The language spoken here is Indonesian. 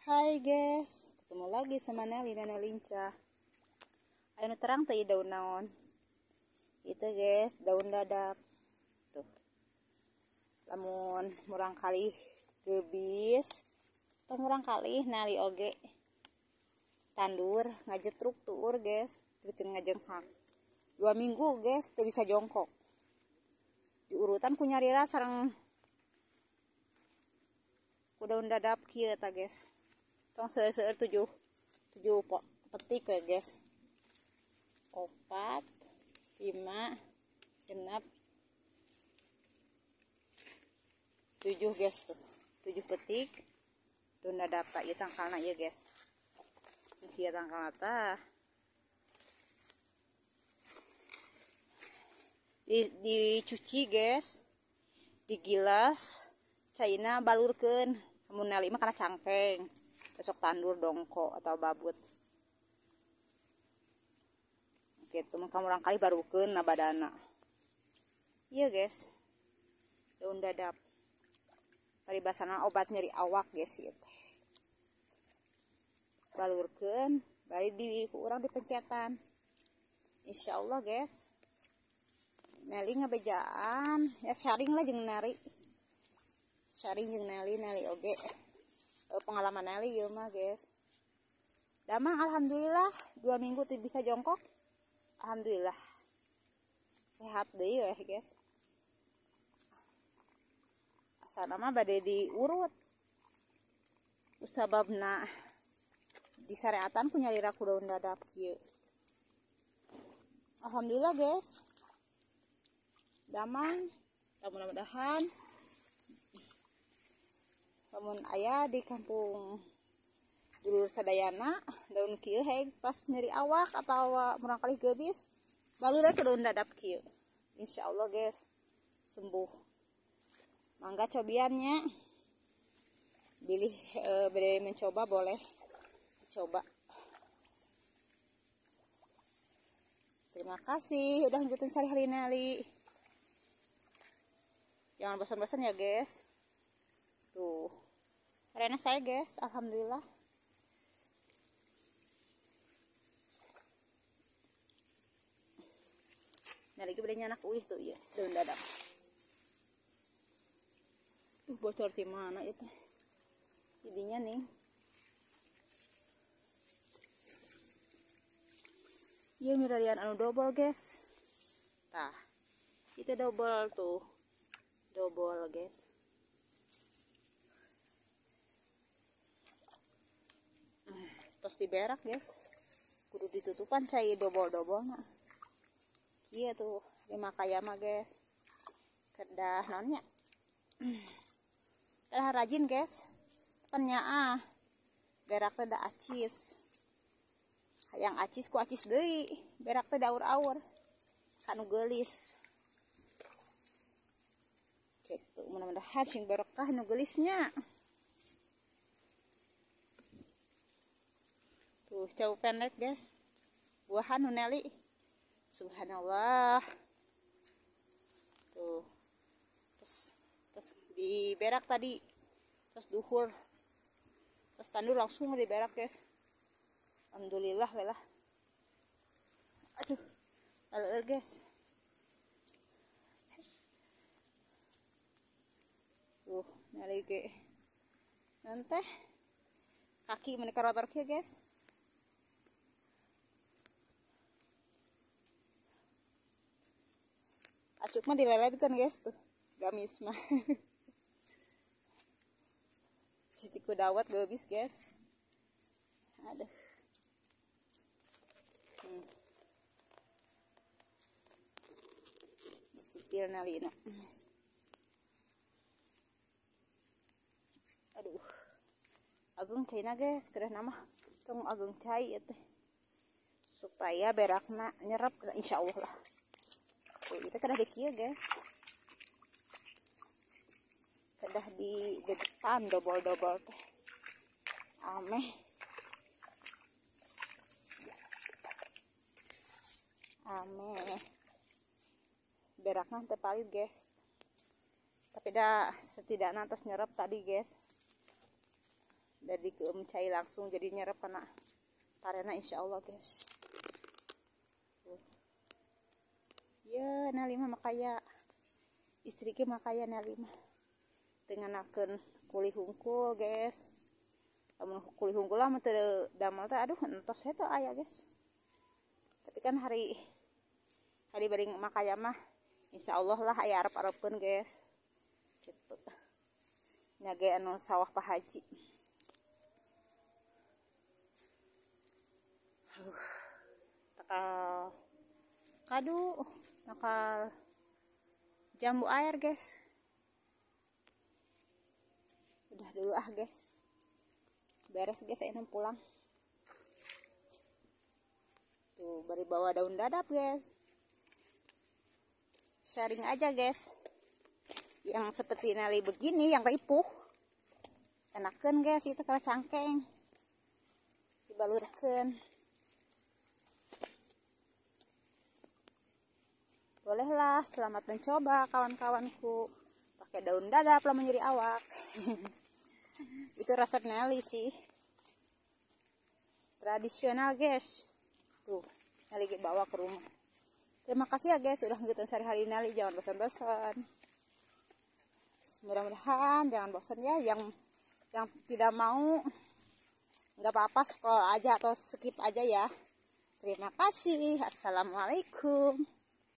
Hai guys, ketemu lagi sama Nelly dan Lincah. Ayo terang teh daun naon. Itu guys, daun dadap. Tuh. Lamun murang kali gebis, atau murang kali nali oge. Tandur ngajetruk tuur guys, bikin ngajenghak. 2 minggu guys, teu bisa jongkok. Diurutan ku nyarira sareng ku daun dadap kieu ta guys. Tong seueur 7 petik ya guys. 4, 5, 6, 7 guys tuh. 7 petik daun dadap ta ieu tangkalna ieu guys. Ieu tangkalna tah. Dicuci guys. Digilas, caina balurkeun. Mun nali mah kana cangkeng. Besok tandur dongko atau babut. Gitu mah kamu orang kali barukeun na badana. Iya guys. Daun dadap. Paribasana obat nyeri awak guys ieu teh. Balurkeun, bari di urang dipencetan. Insyaallah guys. Neli ngabejaan, ya sharing lah jeung nari. Sharing jeung Neli oge. Pengalaman Neli ieu mah guys. Damang alhamdulillah 2 minggu teh bisa jongkok. Alhamdulillah. Sehat deui weh guys. Asal mah bade diurut. Sababna disareatan ku nyalira ku daun dadap kieu. Alhamdulillah guys. Damang, mudah-mudahan lamun aya di kampung dulur sadayana daun kieu heg pas nyeri awak atau murang kali gebis balura ke daun dadap kieu. Insyaallah guys sembuh. Mangga cobiannya. Bilih bede mencoba boleh coba. Terima kasih udah lanjutin sehari-hari Neli. Jangan bosan-bosan ya guys. Tuh. Karena saya guys, alhamdulillah. Nah lagi bedanya anak uih tuh ya, daun dadap. Tuh bocor di mana itu? Jadinya nih. Iya mirarian anu double guys. Tah. Itu double tuh. Double guys. Terus diberak guys. Kudu ditutupan cai double-double na. Iya tuh 5 kaya mah guys. Kedah nonnya. Kedah rajin guys. Pennya berak teh da acis. Hayang acis ku acis deui. Berak teh daur-aur. Kanu geulis. Gitu, mudah-mudahan sing berkah nu geulisnya. Tuh, jauh pendek guys. Buahan nu Neli. Subhanallah. Tuh. Terus diberak tadi. Terus duhur. Terus tandur langsung diberak guys. Alhamdulillah lah. Aduh. Aleur guys. Tuh, Neli ge. Nanti kaki menika rotor kieu guys. Acuk mah dileletkeun guys tuh. Gamis mah. Siti ku dawat geubis guys. Aduh. Sipil Neli na. Aduh. Agung caina guys, kedah nama. Tong agung cai ya teh. Supaya berakna nyerap insyaallah lah. Tuh, itu kedah di kieu guys. Kedah di depan double-double teh. Ameh. Berakna teh palit guys. Tapi dah setidaknya terus nyerap tadi guys. dari ke cai langsung jadi nyerap anak parena insyaallah guys. Ya nalima makaya istri ke makaya nalima dengan akan kuli hungkul guys. Namun kuli hungkul lah teu damel teh aduh entos saya tuh aya guys. Tapi kan hari baring makaya mah insyaallah lah aya arep-arepeun guys. Gitu. Nyage anu sawah Pak Haji. Takal kadu nakal jambu air guys. Udah dulu guys, beres guys, ini pulang tuh bari bawa daun dadap guys, sharing aja guys. Yang seperti nali begini yang ripuh enakan guys, itu kalau cangkeng dibalurkan. Bolehlah, selamat mencoba kawan-kawanku pakai daun dadap lah menyeri awak. Itu resep Nelly sih, tradisional guys. Tuh Nelly bawa ke rumah. Terima kasih ya guys sudah ngikutin sehari-hari Nelly, jangan bosan-bosan. Mudah-mudahan jangan bosan ya, yang tidak mau nggak apa-apa, scroll aja atau skip aja ya. Terima kasih, assalamualaikum.